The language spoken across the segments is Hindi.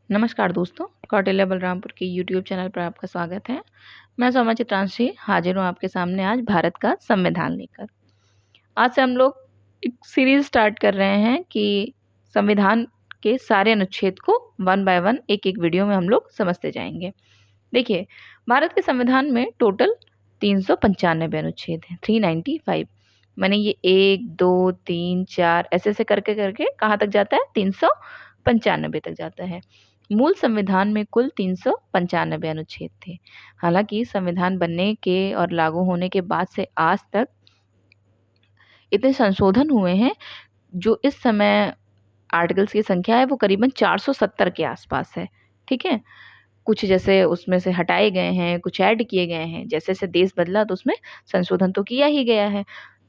नमस्कार दोस्तों, कौटिल्य बलरामपुर के यूट्यूब चैनल पर आपका स्वागत है। मैं सौम्या चित्रांशी हाजिर हूँ आपके सामने आज भारत का संविधान लेकर। आज से हम लोग एक सीरीज स्टार्ट कर रहे हैं कि संविधान के सारे अनुच्छेद को वन बाय वन एक एक वीडियो में हम लोग समझते जाएंगे। देखिए, भारत के संविधान में टोटल 395 अनुच्छेद हैं, 395। मैंने ये 1, 2, 3, 4 ऐसे ऐसे करके करके कहाँ तक जाता है, 395 तक जाता है। मूल संविधान में कुल 395 अनुच्छेद थे। हालांकि संविधान बनने के और लागू होने के बाद से आज तक इतने संशोधन हुए हैं, जो इस समय आर्टिकल्स की संख्या है वो करीबन 470 के आसपास है। ठीक है, कुछ जैसे उसमें से हटाए गए हैं, कुछ ऐड किए गए हैं। जैसे जैसे देश बदला तो उसमें संशोधन तो किया ही गया है।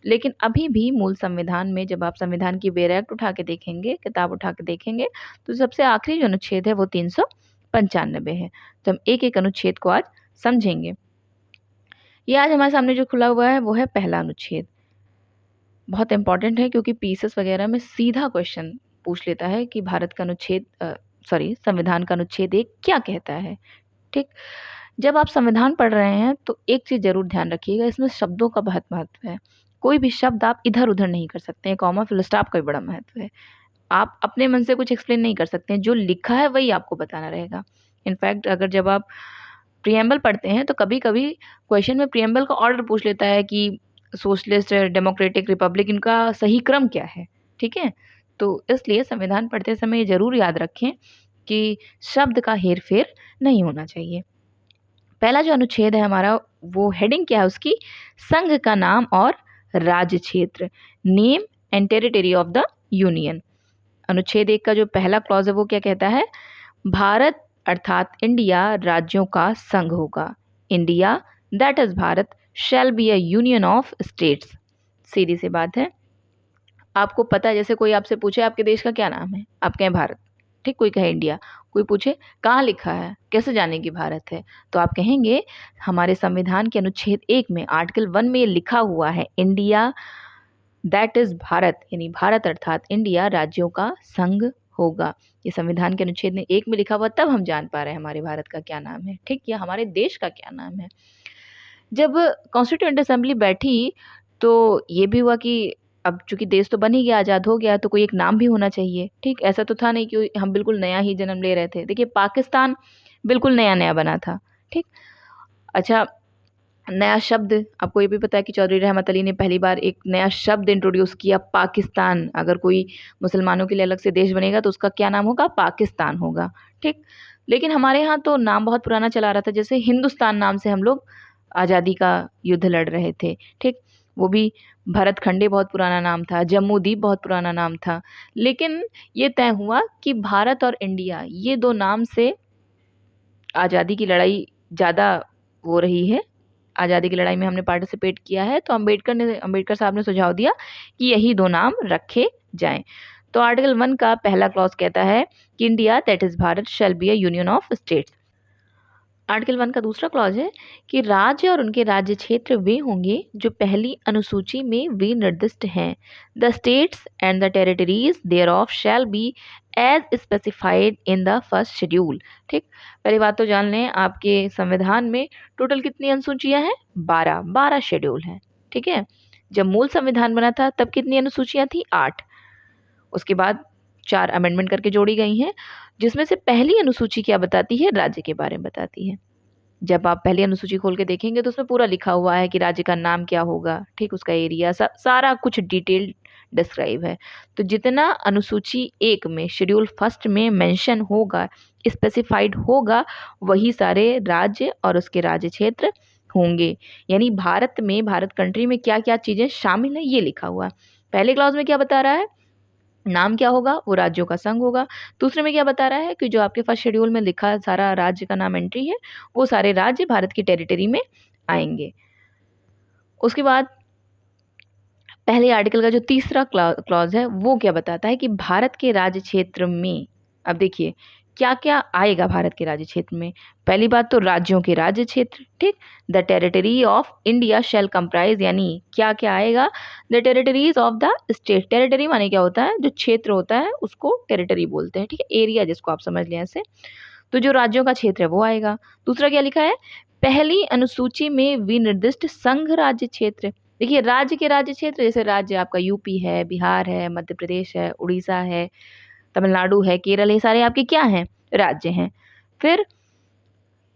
लेकिन अभी भी मूल संविधान में जब आप संविधान की बेर एक्ट उठा के देखेंगे, किताब उठा के देखेंगे, तो सबसे आखिरी जो अनुच्छेद है वो 395 है। तो हम एक एक अनुच्छेद को आज समझेंगे। ये आज हमारे सामने जो खुला हुआ है वो है पहला अनुच्छेद। बहुत इंपॉर्टेंट है क्योंकि पीसीएस वगैरह में सीधा क्वेश्चन पूछ लेता है कि भारत का अनुच्छेद संविधान का अनुच्छेद 1 क्या कहता है। ठीक, जब आप संविधान पढ़ रहे हैं तो एक चीज जरूर ध्यान रखिएगा, इसमें शब्दों का बहुत महत्व है। कोई भी शब्द आप इधर उधर नहीं कर सकते हैं, कॉमा फुल स्टॉप का भी बड़ा महत्व है। आप अपने मन से कुछ एक्सप्लेन नहीं कर सकते हैं, जो लिखा है वही आपको बताना रहेगा। इनफैक्ट अगर जब आप प्रियम्बल पढ़ते हैं तो कभी कभी क्वेश्चन में प्रियम्बल का ऑर्डर पूछ लेता है कि सोशलिस्ट, डेमोक्रेटिक, रिपब्लिक, इनका सही क्रम क्या है। ठीक है, तो इसलिए संविधान पढ़ते समय ये जरूर याद रखें कि शब्द का हेर फेर नहीं होना चाहिए। पहला जो अनुच्छेद है हमारा, वो हेडिंग क्या है उसकी, संघ का नाम और राज्य क्षेत्र, name and territory of the union. अनुच्छेद 1 का जो पहला क्लॉज है वो क्या कहता है, भारत अर्थात इंडिया राज्यों का संघ होगा। India that is Bharat shall be a union of states. सीधी सी बात है, आपको पता है, जैसे कोई आपसे पूछे आपके देश का क्या नाम है, आप कहें भारत। ठीक, कोई कहे इंडिया, कोई पूछे कहाँ लिखा है, कैसे जाने की भारत है, तो आप कहेंगे हमारे संविधान के अनुच्छेद 1 में आर्टिकल 1 में ये लिखा हुआ है, इंडिया दैट इज भारत, यानी भारत अर्थात इंडिया राज्यों का संघ होगा। ये संविधान के अनुच्छेद में 1 में लिखा हुआ, तब हम जान पा रहे हैं हमारे भारत का क्या नाम है। ठीक, या हमारे देश का क्या नाम है। जब कॉन्स्टिट्यूएंट असेंबली बैठी तो ये भी हुआ कि अब चूंकि देश तो बन ही गया, आज़ाद हो गया, तो कोई एक नाम भी होना चाहिए। ठीक, ऐसा तो था नहीं कि हम बिल्कुल नया ही जन्म ले रहे थे। देखिए, पाकिस्तान बिल्कुल नया नया बना था। ठीक, अच्छा, नया शब्द आपको ये भी पता है कि चौधरी रहमत अली ने पहली बार एक नया शब्द इंट्रोड्यूस किया, पाकिस्तान। अगर कोई मुसलमानों के लिए अलग से देश बनेगा तो उसका क्या नाम होगा, पाकिस्तान होगा। ठीक, लेकिन हमारे यहाँ तो नाम बहुत पुराना चला रहा था, जैसे हिंदुस्तान नाम से हम लोग आज़ादी का युद्ध लड़ रहे थे। ठीक, वो भी भरत खंडे बहुत पुराना नाम था, जम्मू द्वीप बहुत पुराना नाम था। लेकिन ये तय हुआ कि भारत और इंडिया, ये दो नाम से आज़ादी की लड़ाई ज़्यादा हो रही है। आज़ादी की लड़ाई में हमने पार्टिसिपेट किया है, तो अम्बेडकर साहब ने सुझाव दिया कि यही दो नाम रखे जाएं। तो आर्टिकल 1 का पहला क्लॉज कहता है कि India that is Bharat shall be a union of states. Article 1 का दूसरा क्लॉज है कि राज्य और उनके राज्य क्षेत्र वे होंगे जो पहली अनुसूची में वे निर्दिष्ट हैं। The states and the territories thereof shall be as specified in the first schedule. ठीक, पहली बात तो जान लें, आपके संविधान में टोटल कितनी अनुसूचियां हैं, 12 शेड्यूल हैं। ठीक है, जब मूल संविधान बना था तब कितनी अनुसूचियां थी, 8। उसके बाद 4 अमेंडमेंट करके जोड़ी गई हैं, जिसमें से पहली अनुसूची क्या बताती है, राज्य के बारे में बताती है। जब आप पहली अनुसूची खोल के देखेंगे तो उसमें पूरा लिखा हुआ है कि राज्य का नाम क्या होगा। ठीक, उसका एरिया, सारा कुछ डिटेल डिस्क्राइब है। तो जितना अनुसूची 1 में शेड्यूल फर्स्ट में मेंशन होगा, स्पेसिफाइड होगा, वही सारे राज्य और उसके राज्य क्षेत्र होंगे। यानी भारत में, भारत कंट्री में क्या क्या चीजें शामिल है ये लिखा हुआ है। पहले क्लॉज में क्या बता रहा है, नाम क्या होगा, वो राज्यों का संघ होगा। दूसरे में क्या बता रहा है कि जो आपके फर्स्ट शेड्यूल में लिखा सारा राज्य का नाम एंट्री है, वो सारे राज्य भारत की टेरिटरी में आएंगे। उसके बाद पहले आर्टिकल का जो तीसरा क्लॉज है वो क्या बताता है कि भारत के राज्य क्षेत्र में, अब देखिए क्या क्या आएगा भारत के राज्य क्षेत्र में। पहली बात तो राज्यों के राज्य क्षेत्र, ठीक। The territory of India shall comprise, यानी क्या क्या आएगा, the territories of the state. Territory माने क्या होता है, जो क्षेत्र होता है उसको टेरिटरी बोलते हैं, ठीक है, एरिया जिसको आप समझ लें ऐसे। तो जो राज्यों का क्षेत्र है वो आएगा। दूसरा क्या लिखा है, पहली अनुसूची में विनिर्दिष्ट संघ राज्य क्षेत्र। देखिए राज्य के राज्य क्षेत्र, जैसे राज्य आपका यूपी है, बिहार है, मध्य प्रदेश है, उड़ीसा है, तमिलनाडु है, केरल है, ये सारे आपके क्या हैं, राज्य हैं। फिर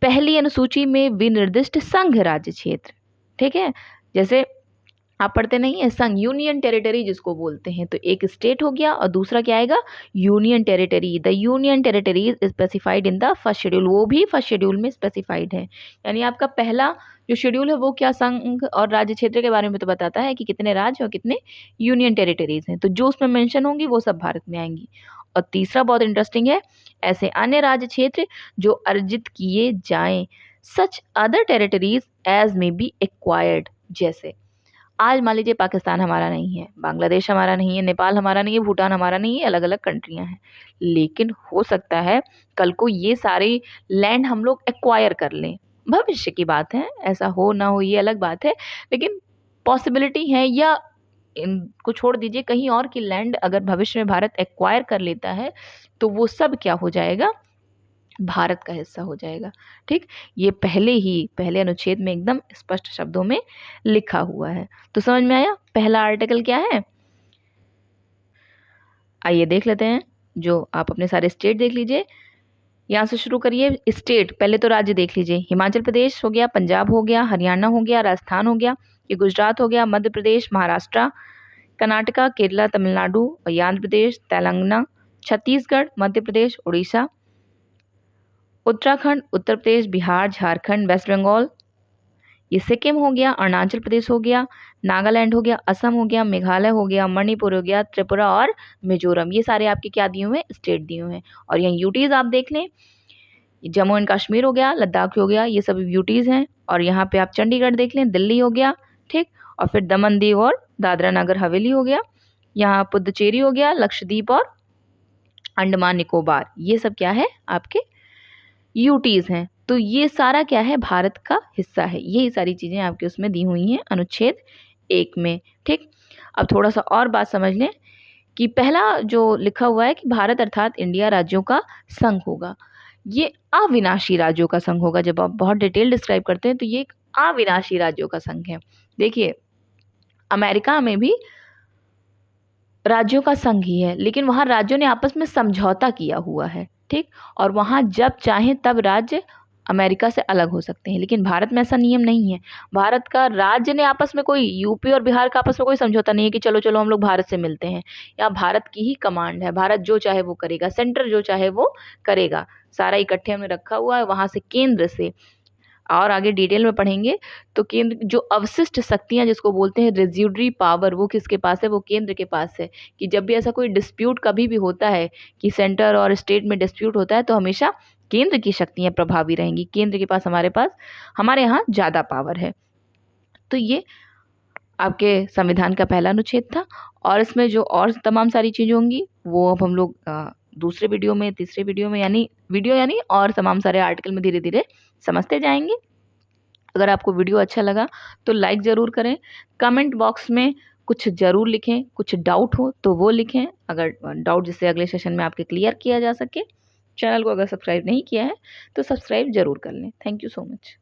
पहली अनुसूची में विनिर्दिष्ट संघ राज्य क्षेत्र, ठीक है, जैसे आप पढ़ते नहीं है संघ, यूनियन टेरिटरी जिसको बोलते हैं। तो एक स्टेट हो गया और दूसरा क्या आएगा, union territory. The union territory is specified in the first schedule, वो भी फर्स्ट शेड्यूल में स्पेसिफाइड है। यानी आपका पहला जो शेड्यूल है वो क्या, संघ और राज्य क्षेत्र के बारे में तो बताता है कि कितने राज्य और कितने यूनियन टेरिटरीज हैं। तो जो उसमें मेंशन होंगी वो सब भारत में आएंगी। और तीसरा बहुत इंटरेस्टिंग है, ऐसे अन्य राज्य क्षेत्र जो अर्जित किए जाएं, such other territories as may be acquired. जैसे आज मान लीजिए पाकिस्तान हमारा नहीं है, बांग्लादेश हमारा नहीं है, नेपाल हमारा नहीं है, भूटान हमारा नहीं है, अलग अलग कंट्रियां हैं, लेकिन हो सकता है कल को ये सारे लैंड हम लोग एक्वायर कर लें। भविष्य की बात है, ऐसा हो ना हो ये अलग बात है, लेकिन पॉसिबिलिटी है। या इनको छोड़ दीजिए, कहीं और की लैंड अगर भविष्य में भारत एक्वायर कर लेता है तो वो सब क्या हो जाएगा, भारत का हिस्सा हो जाएगा, ठीक। ये पहले अनुच्छेद में एकदम स्पष्ट शब्दों में लिखा हुआ है। तो समझ में आया पहला आर्टिकल क्या है। आइए देख लेते हैं, जो आप अपने सारे स्टेट देख लीजिए, यहाँ से शुरू करिए। स्टेट, पहले तो राज्य देख लीजिए, हिमाचल प्रदेश हो गया, पंजाब हो गया, हरियाणा हो गया, राजस्थान हो गया, ये गुजरात हो गया, मध्य प्रदेश, महाराष्ट्र, कर्नाटका, केरला, तमिलनाडु और आंध्र प्रदेश, तेलंगाना, छत्तीसगढ़, मध्य प्रदेश, उड़ीसा, उत्तराखंड, उत्तर प्रदेश, बिहार, झारखंड, वेस्ट बंगाल, ये सिक्किम हो गया, अरुणाचल प्रदेश हो गया, नागालैंड हो गया, असम हो गया, मेघालय हो गया, मणिपुर हो गया, त्रिपुरा और मिजोरम। ये सारे आपके क्या दिए हुए हैं, स्टेट दिए हुए हैं। और यहाँ यूटीज आप देख लें, जम्मू एंड कश्मीर हो गया, लद्दाख हो गया, ये सब यूटीज हैं। और यहाँ पे आप चंडीगढ़ देख लें, दिल्ली हो गया, ठीक। और फिर दमन दीव और दादरा नगर हवेली हो गया, यहाँ पुदुचेरी हो गया, लक्षद्वीप और अंडमान निकोबार, ये सब क्या है आपके यूटीज हैं। तो ये सारा क्या है, भारत का हिस्सा है। यही सारी चीजें आपके उसमें दी हुई हैं अनुच्छेद 1 में, ठीक। अब थोड़ा सा और बात समझ लें कि पहला जो लिखा हुआ है कि भारत अर्थात इंडिया राज्यों का संघ होगा, ये अविनाशी राज्यों का संघ होगा। जब आप बहुत डिटेल डिस्क्राइब करते हैं तो ये एक अविनाशी राज्यों का संघ है। देखिए अमेरिका में भी राज्यों का संघ ही है, लेकिन वहाँ राज्यों ने आपस में समझौता किया हुआ है, ठीक। और वहाँ जब चाहें तब राज्य अमेरिका से अलग हो सकते हैं, लेकिन भारत में ऐसा नियम नहीं है। भारत का राज्य ने आपस में कोई, यूपी और बिहार का आपस में कोई समझौता नहीं है कि चलो चलो हम लोग भारत से मिलते हैं। या भारत की ही कमांड है, भारत जो चाहे वो करेगा, सेंटर जो चाहे वो करेगा, सारा इकट्ठे हमने रखा हुआ है वहाँ से, केंद्र से। और आगे डिटेल में पढ़ेंगे तो केंद्र जो अवशिष्ट शक्तियां जिसको बोलते हैं रेजिड्यूरी पावर, वो किसके पास है, वो केंद्र के पास है। कि जब भी ऐसा कोई डिस्प्यूट कभी भी होता है कि सेंटर और स्टेट में डिस्प्यूट होता है तो हमेशा केंद्र की शक्तियां प्रभावी रहेंगी, केंद्र के पास, हमारे यहाँ ज़्यादा पावर है। तो ये आपके संविधान का पहला अनुच्छेद था। और इसमें जो और तमाम सारी चीज़ें होंगी वो अब हम लोग दूसरे वीडियो में, तीसरे वीडियो में, यानी और तमाम सारे आर्टिकल में धीरे धीरे समझते जाएंगे। अगर आपको वीडियो अच्छा लगा तो लाइक ज़रूर करें, कमेंट बॉक्स में कुछ ज़रूर लिखें, कुछ डाउट हो तो वो लिखें, अगर डाउट जिससे अगले सेशन में आपके क्लियर किया जा सके। चैनल को अगर सब्सक्राइब नहीं किया है तो सब्सक्राइब ज़रूर कर लें। Thank you so much.